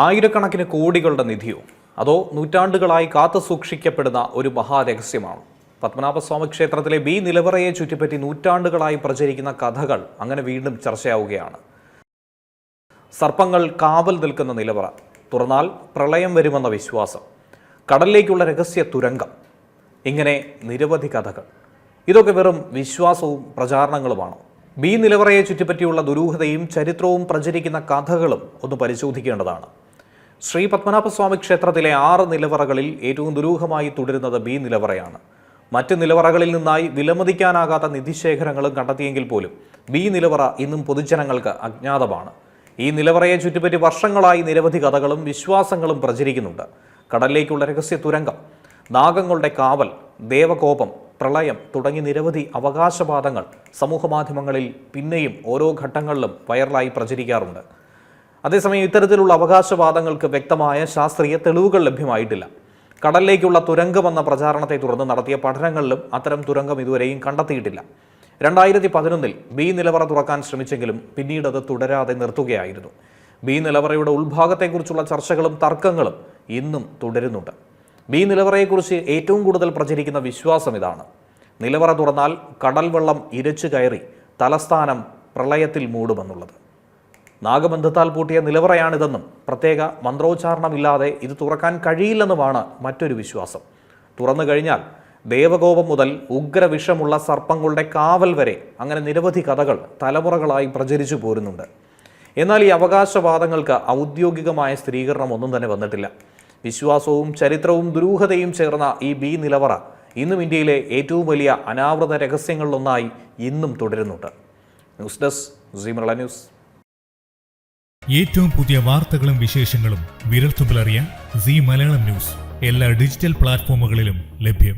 ആയിരക്കണക്കിന് കോടികളുടെ നിധിയോ അതോ നൂറ്റാണ്ടുകളായി കാത്തുസൂക്ഷിക്കപ്പെടുന്ന ഒരു മഹാരഹസ്യമാണ് പത്മനാഭസ്വാമി ക്ഷേത്രത്തിലെ ബി നിലവറയെ ചുറ്റിപ്പറ്റി നൂറ്റാണ്ടുകളായി പ്രചരിക്കുന്ന കഥകൾ അങ്ങനെ വീണ്ടും ചർച്ചയാവുകയാണ്. സർപ്പങ്ങൾ കാവൽ നിൽക്കുന്ന നിലവറ, തുറന്നാൽ പ്രളയം വരുമെന്ന വിശ്വാസം, കടലിലേക്കുള്ള രഹസ്യ തുരങ്കം, ഇങ്ങനെ നിരവധി കഥകൾ. ഇതൊക്കെ വെറും വിശ്വാസവും പ്രചാരണങ്ങളുമാണോ? ബി നിലവറയെ ചുറ്റിപ്പറ്റിയുള്ള ദുരൂഹതയും ചരിത്രവും പ്രചരിക്കുന്ന കഥകളും ഒന്ന് പരിശോധിക്കേണ്ടതാണ്. ശ്രീ പത്മനാഭസ്വാമി ക്ഷേത്രത്തിലെ 6 നിലവറകളിൽ ഏറ്റവും ദുരൂഹമായി തുടരുന്നത് ബി നിലവറയാണ്. മറ്റ് നിലവറകളിൽ നിന്നായി വിലമതിക്കാനാകാത്ത നിധിശേഖരങ്ങളും കണ്ടെത്തിയെങ്കിൽ പോലും ബി നിലവറ ഇന്നും പൊതുജനങ്ങൾക്ക് അജ്ഞാതമാണ്. ഈ നിലവറയെ ചുറ്റിപ്പറ്റി വർഷങ്ങളായി നിരവധി കഥകളും വിശ്വാസങ്ങളും പ്രചരിക്കുന്നുണ്ട്. കടലിലേക്കുള്ള രഹസ്യ തുരങ്കം, നാഗങ്ങളുടെ കാവൽ, ദേവകോപം, പ്രളയം തുടങ്ങി നിരവധി അവകാശവാദങ്ങൾ സമൂഹമാധ്യമങ്ങളിൽ പിന്നെയും ഓരോ ഘട്ടങ്ങളിലും വൈറലായി പ്രചരിക്കാറുണ്ട്. അതേസമയം ഇത്തരത്തിലുള്ള അവകാശവാദങ്ങൾക്ക് വ്യക്തമായ ശാസ്ത്രീയ തെളിവുകൾ ലഭ്യമായിട്ടില്ല. കടലിലേക്കുള്ള തുരങ്കമെന്ന പ്രചാരണത്തെ തുടർന്ന് നടത്തിയ പഠനങ്ങളിലും അത്തരം തുരങ്കം ഇതുവരെയും കണ്ടെത്തിയിട്ടില്ല. 2011 ബി നിലവറ തുറക്കാൻ ശ്രമിച്ചെങ്കിലും പിന്നീട് അത് തുടരാതെ നിർത്തുകയായിരുന്നു. ബി നിലവറയുടെ ഉൾഭാഗത്തെക്കുറിച്ചുള്ള ചർച്ചകളും തർക്കങ്ങളും ഇന്നും തുടരുന്നുണ്ട്. ബി നിലവറയെക്കുറിച്ച് ഏറ്റവും കൂടുതൽ പ്രചരിക്കുന്ന വിശ്വാസം ഇതാണ്: നിലവറ തുറന്നാൽ കടൽ വെള്ളം ഇരച്ചു കയറി തലസ്ഥാനം പ്രളയത്തിൽ മൂടുമെന്നുള്ളത്. നാഗബന്ധത്താൽ പൂട്ടിയ നിലവറയാണിതെന്നും പ്രത്യേക മന്ത്രോച്ചാരണമില്ലാതെ ഇത് തുറക്കാൻ കഴിയില്ലെന്നുമാണ് മറ്റൊരു വിശ്വാസം. തുറന്നു കഴിഞ്ഞാൽ ദേവകോപം മുതൽ ഉഗ്രവിഷമുള്ള സർപ്പങ്ങളുടെ കാവൽ വരെ, അങ്ങനെ നിരവധി കഥകൾ തലമുറകളായി പ്രചരിച്ചു പോരുന്നുണ്ട്. എന്നാൽ ഈ അവകാശവാദങ്ങൾക്ക് ഔദ്യോഗികമായ സ്ഥിരീകരണം ഒന്നും തന്നെ വന്നിട്ടില്ല. വിശ്വാസവും ചരിത്രവും ദുരൂഹതയും ചേർന്ന ഈ ബി നിലവറ ഇന്നും ഇന്ത്യയിലെ ഏറ്റവും വലിയ അനാവൃത രഹസ്യങ്ങളിലൊന്നായി ഇന്നും തുടരുന്നുണ്ട്. News desk Zee Malayalam News. ഏറ്റവും പുതിയ വാർത്തകളും വിശേഷങ്ങളും വിരൽത്തുമ്പിലറിയാൻ സീ മലയാളം ന്യൂസ് എല്ലാ ഡിജിറ്റൽ പ്ലാറ്റ്ഫോമുകളിലും ലഭ്യം.